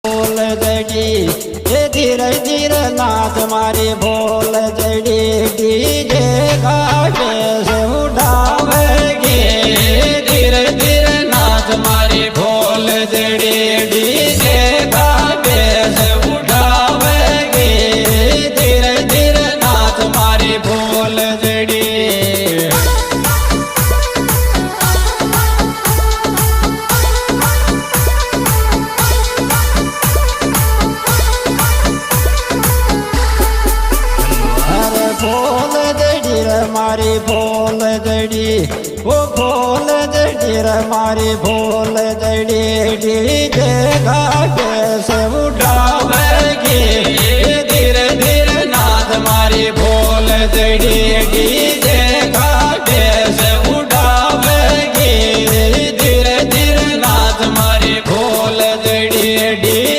बोल जड़ी ये धीरे धीरे नाच मारी बोल जड़ी डीजे गावे से उठावेगी धीरे धीरे नाच मारी बोल जड़ी डीजे गावे से उठावेगी धीरे धीरे नाच मारी बोल जड़ी बोल जड़ी रे मारी बोल जड़ी वो बोल जड़ी रे मारी बोल जड़ी डीजे गावे से